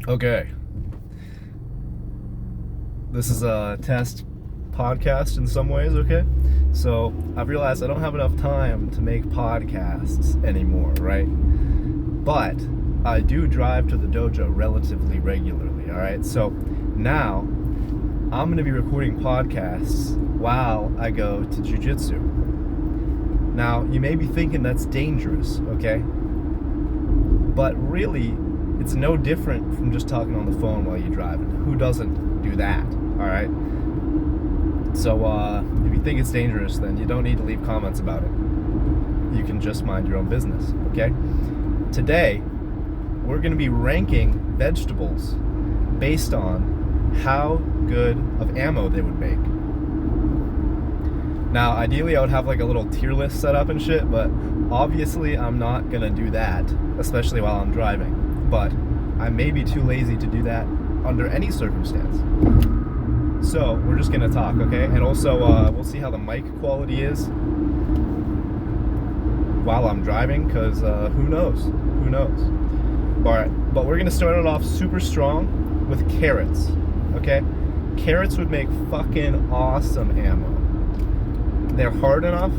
Okay. This is a test podcast in some ways, okay? So I've realized I don't have enough time to make podcasts anymore, right? But I do drive to the dojo relatively regularly, alright? So now I'm going to be recording podcasts while I go to jiu-jitsu. Now, you may be thinking that's dangerous, okay? But really, it's no different from just talking on the phone while you're driving. Who doesn't do that, alright? So, if you think it's dangerous, then you don't need to leave comments about it. You can just mind your own business, okay? Today, we're going to be ranking vegetables based on how good of ammo they would make. Now, ideally, I would have like a little tier list set up and shit, but obviously I'm not going to do that, especially while I'm driving. But I may be too lazy to do that under any circumstance. So we're just gonna talk, okay? And also we'll see how the mic quality is while I'm driving, because who knows? Alright, but we're gonna start it off super strong with carrots, okay? Carrots would make fucking awesome ammo. They're hard enough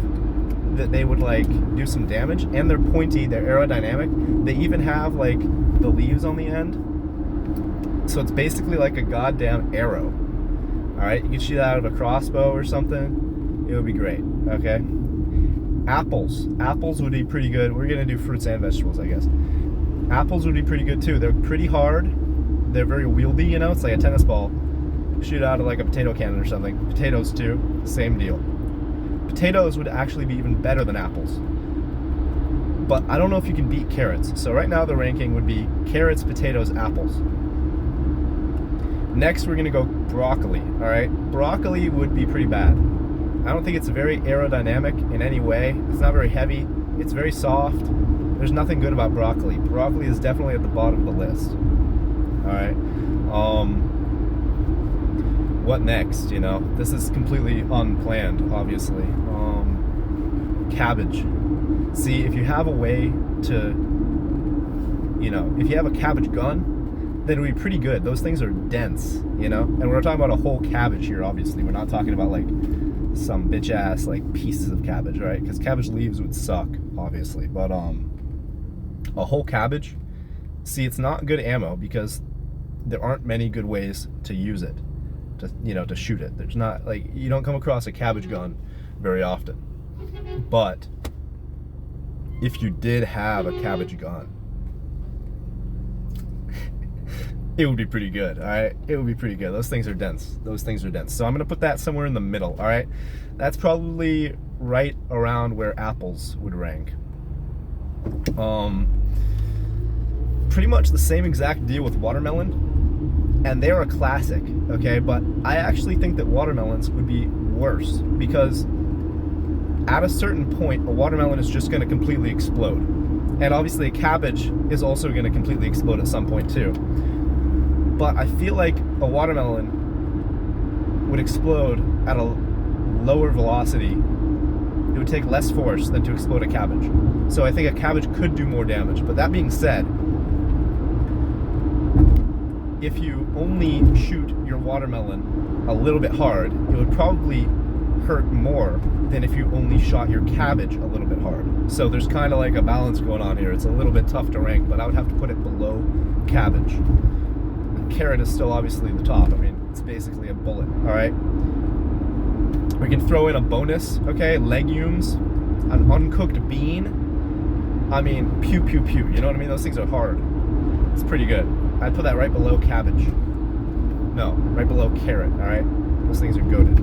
that they would like do some damage, and they're pointy, they're aerodynamic. They even have like the leaves on the end, so it's basically like a goddamn arrow. Alright, you can shoot that out of a crossbow or something. It would be great, okay? Apples would be pretty good. We're gonna do fruits and vegetables, I guess. Apples would be pretty good too. They're pretty hard, they're very wieldy, you know, it's like a tennis ball. Shoot out of like a potato cannon or something. Potatoes too, same deal. Potatoes would actually be even better than apples. But I don't know if you can beat carrots. So right now the ranking would be carrots, potatoes, apples. Next we're gonna go broccoli, alright? Broccoli would be pretty bad. I don't think it's very aerodynamic in any way. It's not very heavy. It's very soft. There's nothing good about broccoli. Broccoli is definitely at the bottom of the list. Alright? What next, you know? This is completely unplanned, obviously. Cabbage. See, if you have a way to, you know, if you have a cabbage gun, then it would be pretty good. Those things are dense, you know? And we're talking about a whole cabbage here, obviously. We're not talking about, like, some bitch-ass, like, pieces of cabbage, right? Because cabbage leaves would suck, obviously. But, a whole cabbage, see, it's not good ammo because there aren't many good ways to use it. To, you know, to shoot it. There's not, like, you don't come across a cabbage gun very often. But if you did have a cabbage gun, it would be pretty good, alright? It would be pretty good. Those things are dense. So I'm gonna put that somewhere in the middle, alright? That's probably right around where apples would rank. Pretty much the same exact deal with watermelon. And they're a classic, okay? But I actually think that watermelons would be worse because at a certain point, a watermelon is just gonna completely explode. And obviously a cabbage is also gonna completely explode at some point too. But I feel like a watermelon would explode at a lower velocity. It would take less force than to explode a cabbage. So I think a cabbage could do more damage. But that being said, if you only shoot your watermelon a little bit hard, it would probably hurt more than if you only shot your cabbage a little bit hard. So there's kind of like a balance going on here. It's a little bit tough to rank, but I would have to put it below cabbage. Carrot is still obviously the top. I mean, it's basically a bullet, all right? We can throw in a bonus, okay? Legumes, an uncooked bean. I mean, pew, pew, pew. You know what I mean? Those things are hard. It's pretty good. I'd put that right below cabbage. No, right below carrot, alright? Those things are goated.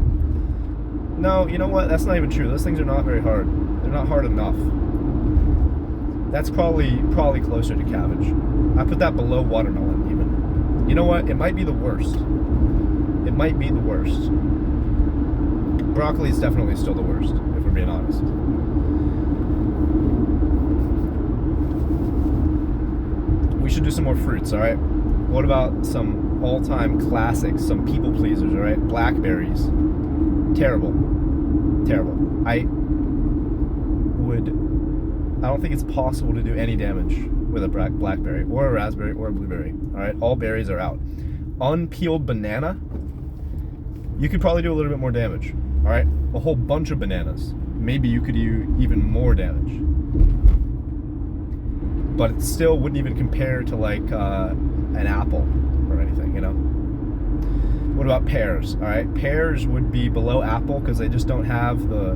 No, you know what? That's not even true. Those things are not very hard. They're not hard enough. That's probably closer to cabbage. I put that below watermelon, even. You know what? It might be the worst. It might be the worst. Broccoli is definitely still the worst, if we're being honest. We should do some more fruits, alright? What about some all-time classics, some people pleasers, alright? Blackberries. Terrible. I don't think it's possible to do any damage with a blackberry or a raspberry or a blueberry. All right, all berries are out. Unpeeled banana, you could probably do a little bit more damage. All right, a whole bunch of bananas, maybe you could do even more damage. But it still wouldn't even compare to like an apple or anything, you know. What about pears? All right, pears would be below apple because they just don't have the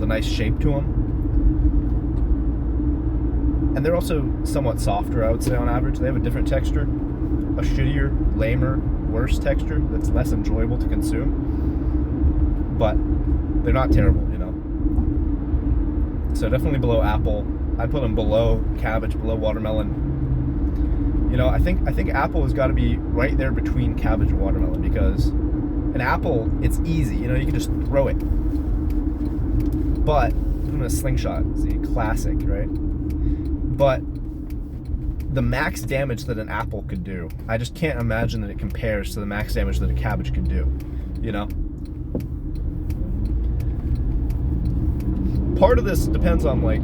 nice shape to them. And they're also somewhat softer, I would say, on average. They have a different texture, a shittier, lamer, worse texture that's less enjoyable to consume. But they're not terrible, you know. So definitely below apple. I'd put them below cabbage, below watermelon. You know, I think apple has got to be right there between cabbage and watermelon, because an apple, it's easy. You know, you can just throw it. But put them in a slingshot. It's a classic, right? But the max damage that an apple could do, I just can't imagine that it compares to the max damage that a cabbage could do, you know? Part of this depends on, like,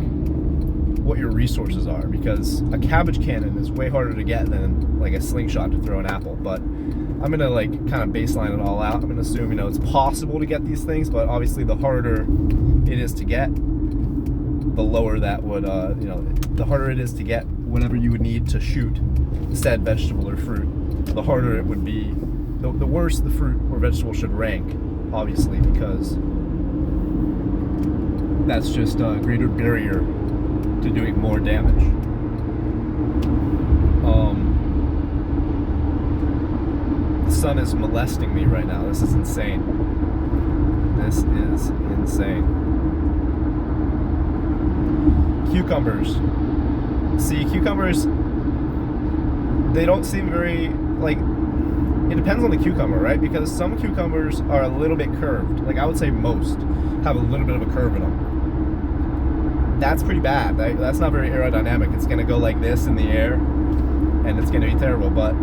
what your resources are, because a cabbage cannon is way harder to get than, like, a slingshot to throw an apple. But I'm going to, like, kind of baseline it all out. I'm going to assume, you know, it's possible to get these things, but obviously the harder it is to get, the lower that would, you know, the harder it is to get whatever you would need to shoot said vegetable or fruit, the harder it would be, the worse the fruit or vegetable should rank, obviously, because that's just a greater barrier to doing more damage. The sun is molesting me right now. This is insane. This is insane. Cucumbers. See, cucumbers, they don't seem very, like, it depends on the cucumber, right? Because some cucumbers are a little bit curved. Like, I would say most have a little bit of a curve in them. That's pretty bad. That's not very aerodynamic. It's going to go like this in the air, and it's going to be terrible. But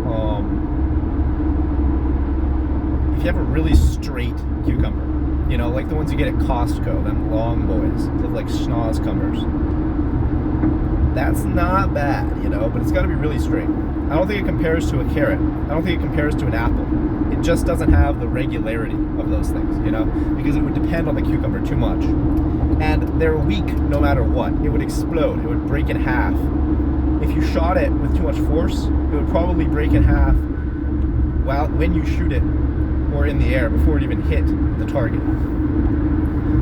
if you have a really straight cucumber, you know, like the ones you get at Costco, them long boys, look like schnoz-cumbers. That's not bad, you know, but it's got to be really straight. I don't think it compares to a carrot. I don't think it compares to an apple. It just doesn't have the regularity of those things, you know, because it would depend on the cucumber too much. And they're weak no matter what. It would explode. It would break in half. If you shot it with too much force, it would probably break in half when you shoot it or in the air before it even hit the target.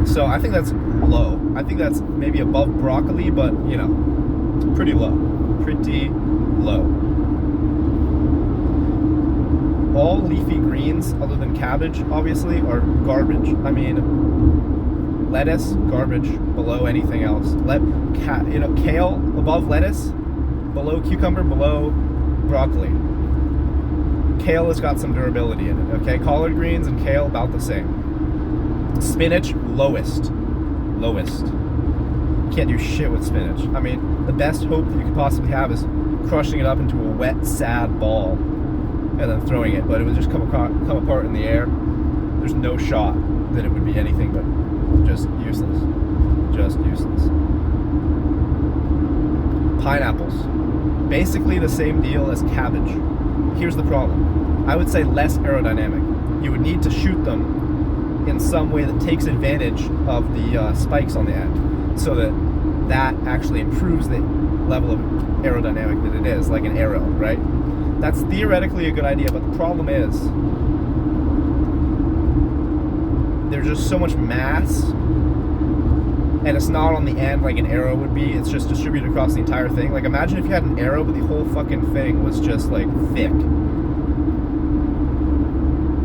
So I think that's low. I think that's maybe above broccoli, but, you know, pretty low. Pretty low. All leafy greens, other than cabbage, obviously, are garbage. I mean, lettuce, garbage, below anything else. You know, kale above lettuce, below cucumber, below broccoli. Kale has got some durability in it, okay? Collard greens and kale, about the same. Spinach, lowest. Can't do shit with spinach. I mean, the best hope that you could possibly have is crushing it up into a wet, sad ball and then throwing it, but it would just come apart in the air. There's no shot that it would be anything but just useless. Just useless. Pineapples. Basically the same deal as cabbage. Here's the problem. I would say less aerodynamic. You would need to shoot them in some way that takes advantage of the spikes on the end, so that actually improves the level of aerodynamic that it is, like an arrow, right? That's theoretically a good idea, but the problem is there's just so much mass, and it's not on the end like an arrow would be. It's just distributed across the entire thing. Like, imagine if you had an arrow, but the whole fucking thing was just, like, thick.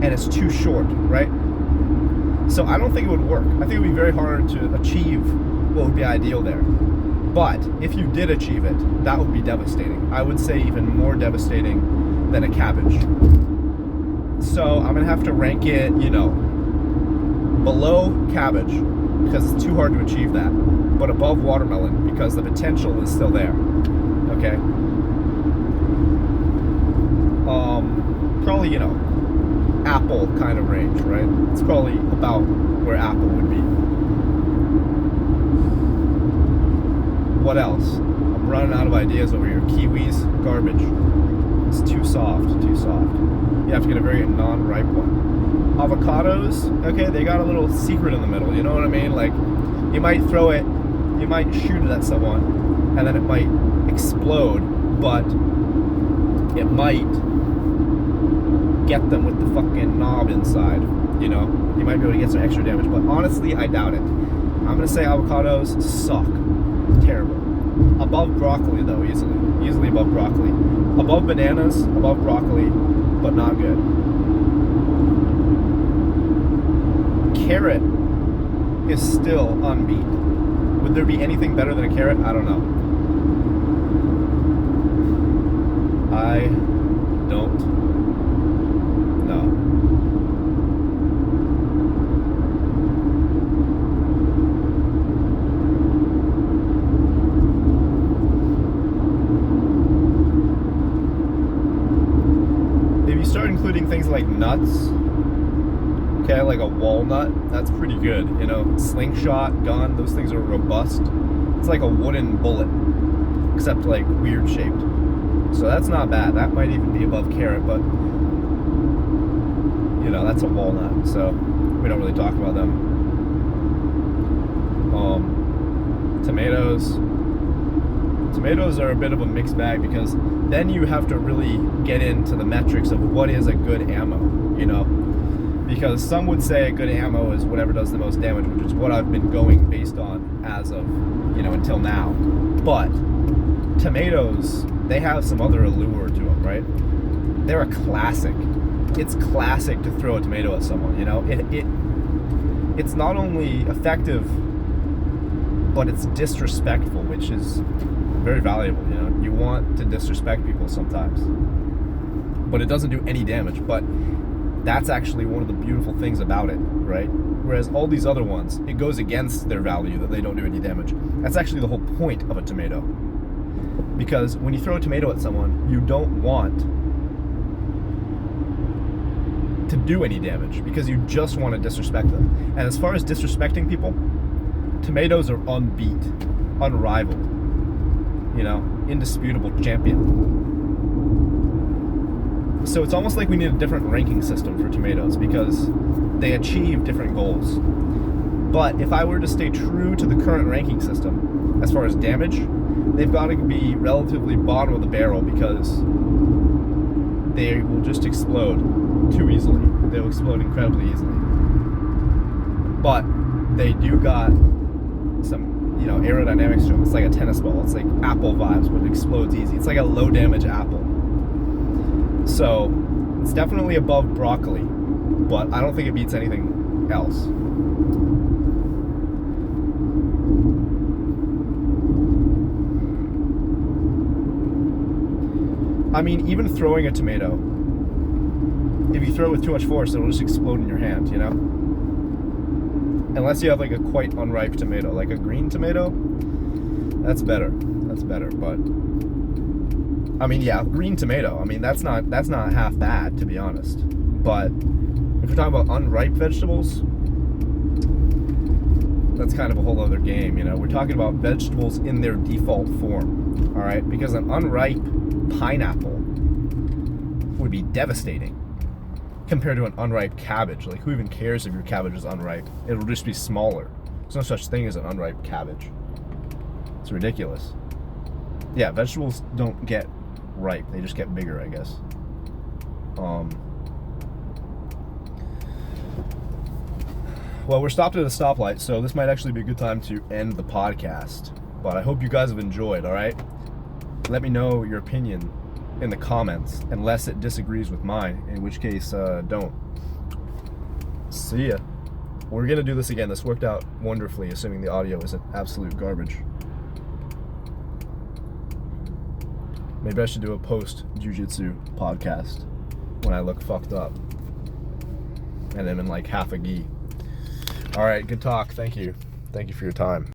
And it's too short, right? So I don't think it would work. I think it would be very hard to achieve what would be ideal there. But if you did achieve it, that would be devastating. I would say even more devastating than a cabbage. So I'm gonna have to rank it, you know, below cabbage, because it's too hard to achieve that, but above watermelon, because the potential is still there, okay? Probably, you know, apple kind of range, right? It's probably about where apple would be. What else? I'm running out of ideas over here. Kiwis, garbage. It's too soft, too soft. You have to get a very non-ripe one. Avocados, okay, they got a little secret in the middle, you know what I mean? Like, you might throw it, you might shoot it at someone, and then it might explode, but it might get them with the fucking knob inside, you know? You might be able to get some extra damage, but honestly, I doubt it. I'm gonna say avocados suck. Terrible. Above broccoli, though, easily above broccoli. Above bananas, above broccoli, but not good. Carrot is still unbeat. Would there be anything better than a carrot? I don't know. I don't know. If you start including things like nuts, okay, like a walnut, that's pretty good. You know, slingshot, gun, those things are robust. It's like a wooden bullet, except like weird shaped. So that's not bad. That might even be above carrot, but you know, that's a walnut, so we don't really talk about them. Tomatoes are a bit of a mixed bag, because then you have to really get into the metrics of what is a good ammo, you know? Because some would say a good ammo is whatever does the most damage, which is what I've been going based on as of, you know, until now. But tomatoes, they have some other allure to them, right? They're a classic. It's classic to throw a tomato at someone, you know? It's not only effective, but it's disrespectful, which is very valuable, you know? You want to disrespect people sometimes. But it doesn't do any damage, but that's actually one of the beautiful things about it, right? Whereas all these other ones, it goes against their value that they don't do any damage. That's actually the whole point of a tomato. Because when you throw a tomato at someone, you don't want to do any damage, because you just want to disrespect them. And as far as disrespecting people, tomatoes are unbeat, unrivaled, you know, indisputable champion. So it's almost like we need a different ranking system for tomatoes, because they achieve different goals. But if I were to stay true to the current ranking system, as far as damage, they've got to be relatively bottom of the barrel, because they will just explode too easily. They'll explode incredibly easily. But they do got some, you know, aerodynamics to them. It's like a tennis ball. It's like apple vibes, but it explodes easy. It's like a low damage apple. So it's definitely above broccoli, but I don't think it beats anything else. I mean, even throwing a tomato, if you throw it with too much force, it'll just explode in your hand, you know? Unless you have like a quite unripe tomato, like a green tomato, that's better. That's better, but I mean, yeah, green tomato. I mean, that's not half bad, to be honest. But if we're talking about unripe vegetables, that's kind of a whole other game, you know? We're talking about vegetables in their default form, all right? Because an unripe pineapple would be devastating compared to an unripe cabbage. Like, who even cares if your cabbage is unripe? It'll just be smaller. There's no such thing as an unripe cabbage. It's ridiculous. Yeah, vegetables don't get ripe. They just get bigger, I guess. Well, we're stopped at a stoplight, so this might actually be a good time to end the podcast. But I hope you guys have enjoyed, all right? Let me know your opinion in the comments, unless it disagrees with mine, in which case, don't. See ya. We're gonna do this again. This worked out wonderfully, assuming the audio isn't absolute garbage. Maybe I should do a post-jiu-jitsu podcast when I look fucked up and I'm in like half a gi. All right, good talk. Thank you. Thank you for your time.